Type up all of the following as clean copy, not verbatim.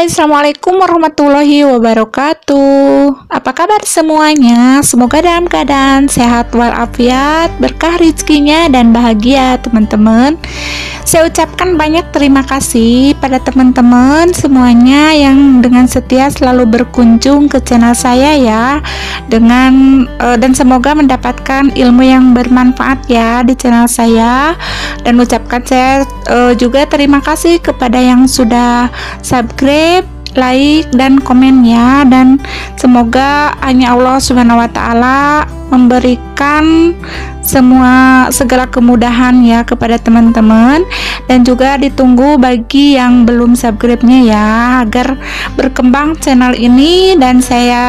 Hai, Assalamualaikum warahmatullahi wabarakatuh. Apa kabar semuanya? Semoga dalam keadaan sehat walafiat, berkah rezekinya, dan bahagia teman-teman. Saya ucapkan banyak terima kasih pada teman-teman semuanya yang dengan setia selalu berkunjung ke channel saya ya, dan semoga mendapatkan ilmu yang bermanfaat ya di channel saya. Dan ucapkan saya juga terima kasih kepada yang sudah subscribe, like, dan komen ya. Dan semoga hanya Allah Subhanahu wa Ta'ala memberikan segala kemudahan ya kepada teman-teman, dan juga ditunggu bagi yang belum subscribe-nya ya, agar berkembang channel ini dan saya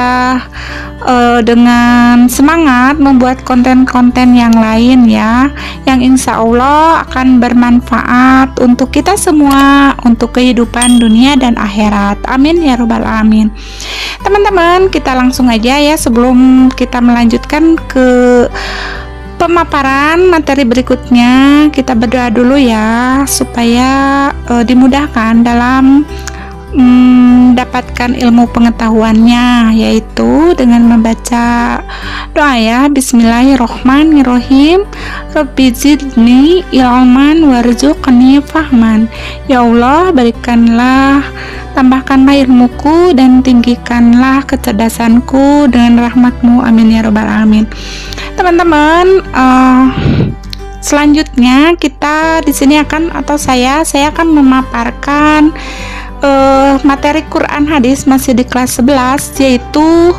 dengan semangat membuat konten-konten yang lain ya, yang insya Allah akan bermanfaat untuk kita semua, untuk kehidupan dunia dan akhirat. Amin ya robbal alamin. Teman-teman, kita langsung aja ya, sebelum kita melanjutkan ke pemaparan materi berikutnya, kita berdoa dulu ya, supaya dimudahkan dalam mendapatkan ilmu pengetahuannya, yaitu dengan membaca doa ya. Bismillahirrohmanirrohim. Rabbi zidni ilman warzuqni fahman. Ya Allah, berikanlah, tambahkanlah ilmuku dan tinggikanlah kecerdasanku dengan rahmatmu, amin ya robbal alamin. Teman-teman, selanjutnya kita di sini saya akan memaparkan materi Quran hadis masih di kelas 11, yaitu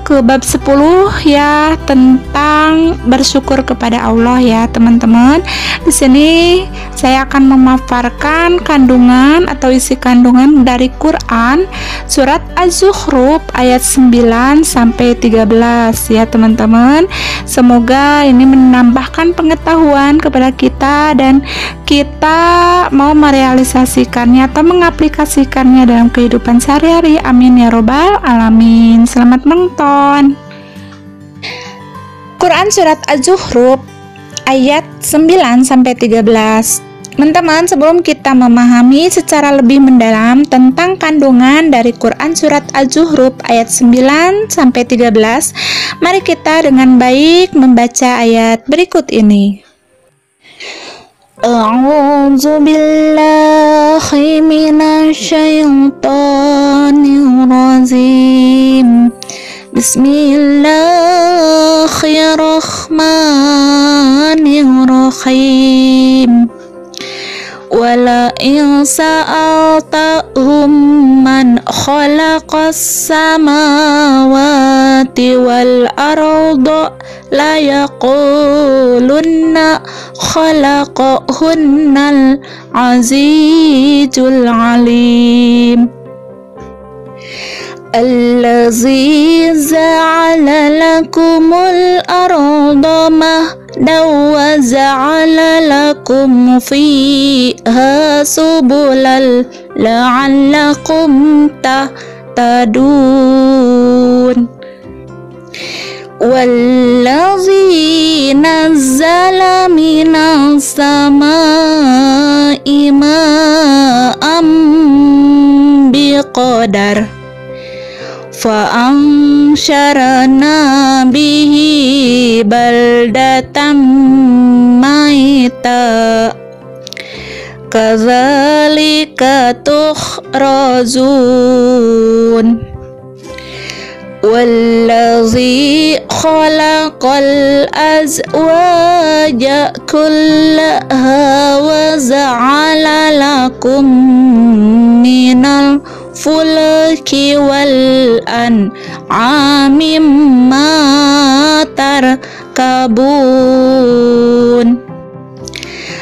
ke bab 10 ya, tentang bersyukur kepada Allah ya teman-teman. Di sini saya akan memaparkan kandungan atau isi kandungan dari Quran surat Az-Zukhruf ayat 9 sampai 13 ya teman-teman. Semoga ini menambahkan pengetahuan kepada kita dan kita mau merealisasikannya atau mengaplikasikannya dalam kehidupan sehari-hari. Amin ya robbal alamin. Selamat menonton. Quran surat Az-Zukhruf ayat 9 sampai 13. Teman-teman, sebelum kita memahami secara lebih mendalam tentang kandungan dari Quran surat Az-Zukhruf ayat 9 sampai 13, mari kita dengan baik membaca ayat berikut ini. A'udzu billahi minasyaitonir rajim. Bismillahirrahmanirrahim. Wala in sa'altahum man khalaqas samawati wal arda la yaqulunna khalaqahunnal azizul alim. Allazi ja'ala lakumul arda mahdan wa ja'ala lakum fiha subulal la'allakum tahtadun. Wallazi nazzala minas samaa'i ma'am biqadar fa'ansyarna bihi baldatan maita kadzalika tukhrajun. Wallazi khalaqal azwaja kullaha wa ja'ala lakum minal fulki wal an'ami ma tarkabun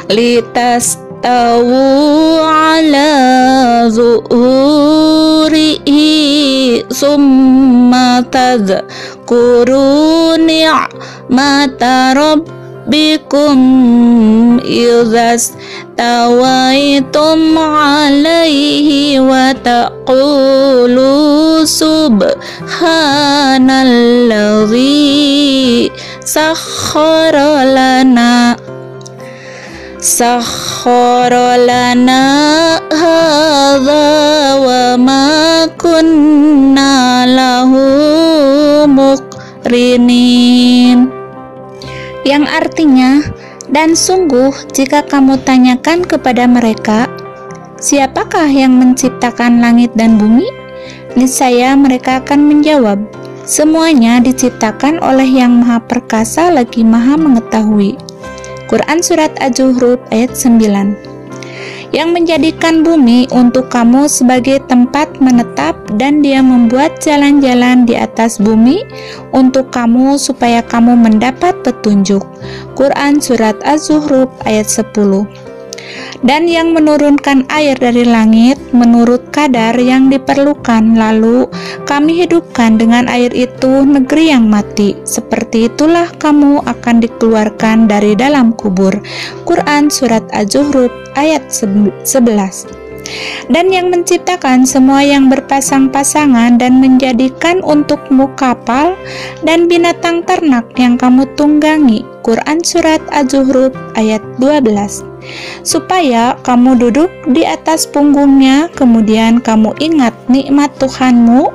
litastawu ala zuhurihi summa tadhkuru ni'mata rabbikum idhas tawaitum alaihi wa taqulu subhanalladzi sakhkhara lana hadza wa ma kunna lahu muqrinin, yang artinya, dan sungguh jika kamu tanyakan kepada mereka, siapakah yang menciptakan langit dan bumi? Niscaya mereka akan menjawab, semuanya diciptakan oleh Yang Maha Perkasa lagi Maha Mengetahui. Quran Surat Az-Zukhruf ayat 9. Yang menjadikan bumi untuk kamu sebagai tempat menetap, dan Dia membuat jalan-jalan di atas bumi untuk kamu supaya kamu mendapat petunjuk. Quran Surat Az-Zukhruf ayat 10. Dan yang menurunkan air dari langit menurut kadar yang diperlukan, lalu kami hidupkan dengan air itu negeri yang mati. Seperti itulah kamu akan dikeluarkan dari dalam kubur. Quran Surat Az-Zukhruf ayat 11. Dan yang menciptakan semua yang berpasang-pasangan dan menjadikan untukmu kapal dan binatang ternak yang kamu tunggangi. Quran Surat Az-Zukhruf ayat 12. Supaya kamu duduk di atas punggungnya, kemudian kamu ingat nikmat Tuhanmu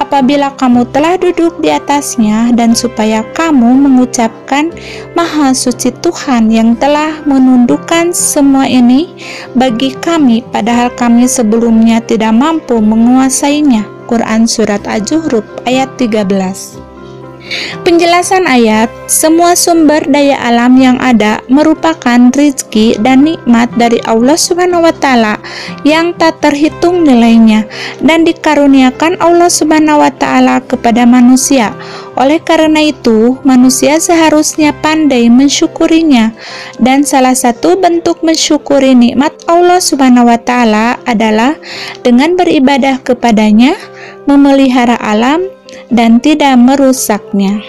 apabila kamu telah duduk di atasnya, dan supaya kamu mengucapkan Maha Suci Tuhan yang telah menundukkan semua ini bagi kami, padahal kami sebelumnya tidak mampu menguasainya. Quran Surat Az-Zukhruf ayat 13. Penjelasan ayat, semua sumber daya alam yang ada merupakan rizki dan nikmat dari Allah Subhanahu wa Ta'ala yang tak terhitung nilainya, dan dikaruniakan Allah Subhanahu wa Ta'ala kepada manusia. Oleh karena itu, manusia seharusnya pandai mensyukurinya, dan salah satu bentuk mensyukuri nikmat Allah Subhanahu wa Ta'ala adalah dengan beribadah kepadanya, memelihara alam, dan tidak merusaknya.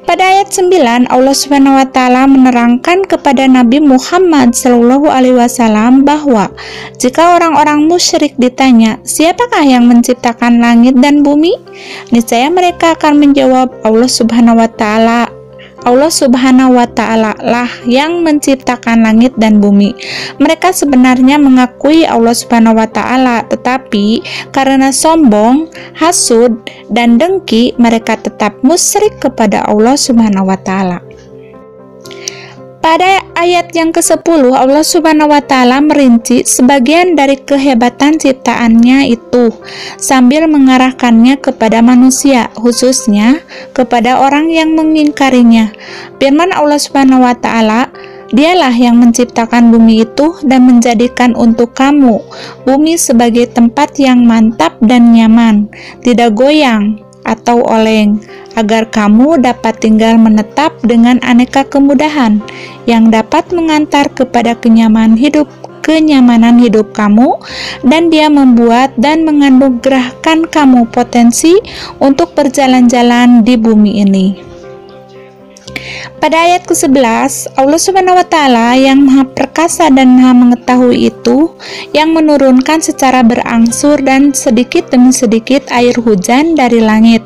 Pada ayat 9, Allah Subhanahu wa Ta'ala menerangkan kepada Nabi Muhammad SAW bahwa jika orang-orang musyrik ditanya, siapakah yang menciptakan langit dan bumi? Niscaya mereka akan menjawab, Allah Subhanahu wa Ta'ala. Allah Subhanahu wa Ta'ala lah yang menciptakan langit dan bumi. Mereka sebenarnya mengakui Allah Subhanahu wa Ta'ala, tetapi karena sombong, hasud, dan dengki, mereka tetap musyrik kepada Allah Subhanahu wa Ta'ala. Pada ayat yang ke-10, Allah Subhanahu wa Ta'ala merinci sebagian dari kehebatan ciptaannya itu sambil mengarahkannya kepada manusia, khususnya kepada orang yang mengingkarinya. Firman Allah Subhanahu wa Ta'ala, Dialah yang menciptakan bumi itu dan menjadikan untuk kamu bumi sebagai tempat yang mantap dan nyaman, tidak goyang atau oleng, agar kamu dapat tinggal menetap dengan aneka kemudahan yang dapat mengantar kepada kenyamanan hidup kamu, dan Dia membuat dan menganugerahkan kamu potensi untuk berjalan-jalan di bumi ini. Pada ayat ke-11, Allah Subhanahu wa Ta'ala yang Maha Perkasa dan Maha Mengetahui itu yang menurunkan secara berangsur dan sedikit demi sedikit air hujan dari langit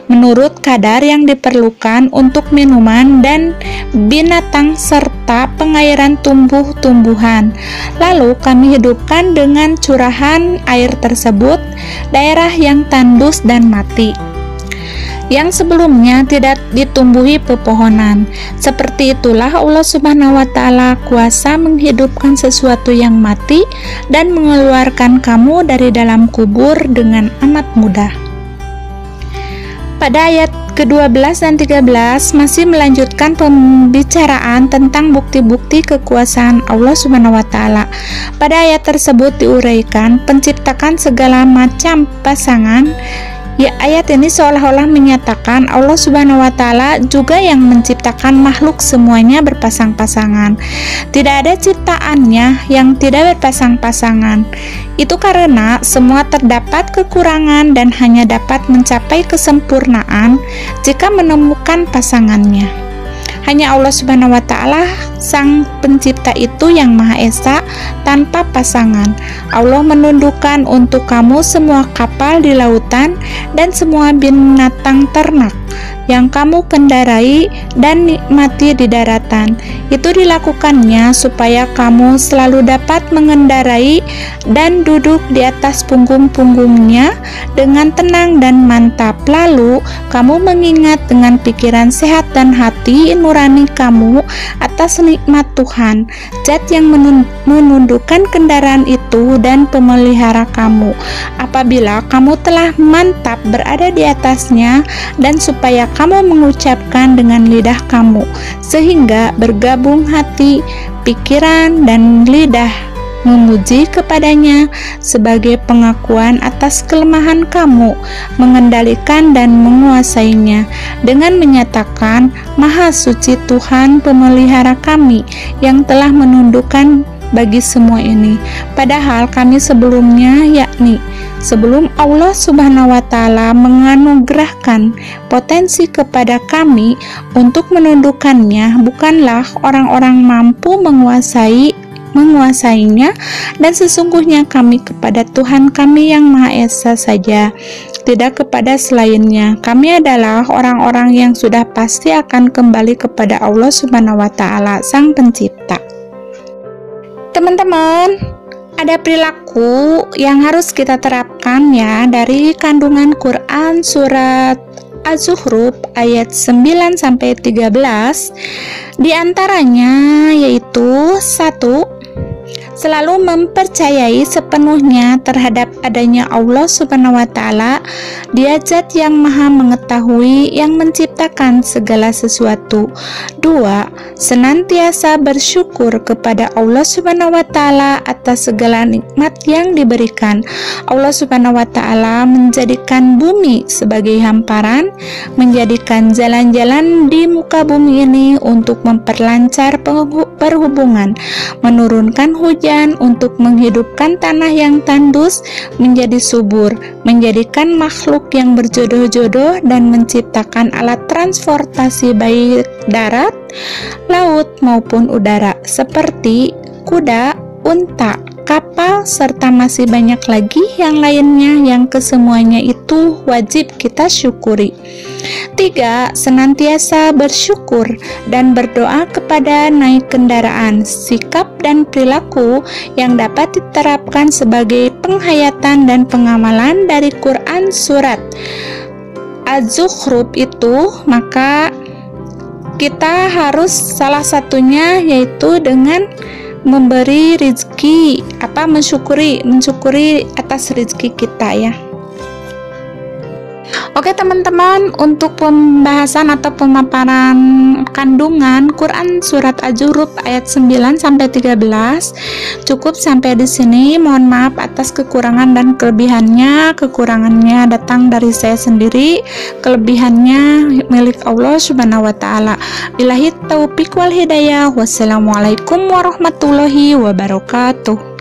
menurut kadar yang diperlukan untuk minuman dan binatang serta pengairan tumbuh-tumbuhan. Lalu kami hidupkan dengan curahan air tersebut daerah yang tandus dan mati, yang sebelumnya tidak ditumbuhi pepohonan. Seperti itulah Allah Subhanahu wa Ta'ala kuasa menghidupkan sesuatu yang mati dan mengeluarkan kamu dari dalam kubur dengan amat mudah. Pada ayat ke-12 dan 13 masih melanjutkan pembicaraan tentang bukti-bukti kekuasaan Allah Subhanahu wa Ta'ala. Pada ayat tersebut diuraikan penciptakan segala macam pasangan. Ya, ayat ini seolah-olah menyatakan Allah Subhanahu wa Ta'ala juga yang menciptakan makhluk semuanya berpasang-pasangan. Tidak ada ciptaannya yang tidak berpasang-pasangan. Itu karena semua terdapat kekurangan dan hanya dapat mencapai kesempurnaan jika menemukan pasangannya. Hanya Allah Subhanahu wa Ta'ala Sang Pencipta itu yang Maha Esa tanpa pasangan. Allah menundukkan untuk kamu semua kapal di lautan dan semua binatang ternak. yang kamu kendarai dan nikmati di daratan. Itu dilakukannya supaya kamu selalu dapat mengendarai dan duduk di atas punggung-punggungnya dengan tenang dan mantap. Lalu kamu mengingat dengan pikiran sehat dan hati nurani kamu atas nikmat Tuhan, Zat yang menundukkan kendaraan itu dan pemelihara kamu apabila kamu telah mantap berada di atasnya, dan supaya kamu mengucapkan dengan lidah kamu sehingga bergabung hati, pikiran, dan lidah memuji kepadanya sebagai pengakuan atas kelemahan kamu mengendalikan dan menguasainya, dengan menyatakan, Maha Suci Tuhan pemelihara kami yang telah menundukkan bagi semua ini. Padahal kami sebelumnya, yakni sebelum Allah Subhanahu wa Ta'ala menganugerahkan potensi kepada kami untuk menundukkannya, bukanlah orang-orang mampu menguasainya, dan sesungguhnya kami kepada Tuhan kami yang Maha Esa saja, tidak kepada selainnya. Kami adalah orang-orang yang sudah pasti akan kembali kepada Allah Subhanahu wa Ta'ala, Sang Pencipta. Teman-teman, ada perilaku yang harus kita terapkan ya dari kandungan Quran surat Az-Zukhruf ayat 9-13. Di antaranya yaitu 1. Selalu mempercayai sepenuhnya terhadap adanya Allah Subhanahu wa Ta'ala. Dia Zat yang Maha Mengetahui yang menciptakan segala sesuatu. 2. Senantiasa bersyukur kepada Allah Subhanahu wa Ta'ala atas segala nikmat yang diberikan. Allah Subhanahu wa Ta'ala menjadikan bumi sebagai hamparan, menjadikan jalan-jalan di muka bumi ini untuk memperlancar perhubungan, menurunkan hujan untuk menghidupkan tanah yang tandus menjadi subur, menjadikan makhluk yang berjodoh-jodoh, dan menciptakan alat transportasi baik darat, laut maupun udara seperti kuda, unta, kapal, serta masih banyak lagi yang lainnya yang kesemuanya itu wajib kita syukuri. 3. Senantiasa bersyukur dan berdoa kepada naik kendaraan, sikap dan perilaku yang dapat diterapkan sebagai penghayatan dan pengamalan dari Quran surat Az-Zukhruf itu, maka kita harus salah satunya yaitu dengan memberi rizki, mensyukuri atas rizki kita ya. Oke teman-teman, untuk pembahasan atau pemaparan kandungan Quran surat Az-Zukhruf ayat 9-13 cukup sampai di sini. Mohon maaf atas kekurangan dan kelebihannya. Kekurangannya datang dari saya sendiri, kelebihannya milik Allah Subhanahu wa Ta'ala. Billahi taufiq wal hidayah. Wassalamualaikum warahmatullahi wabarakatuh.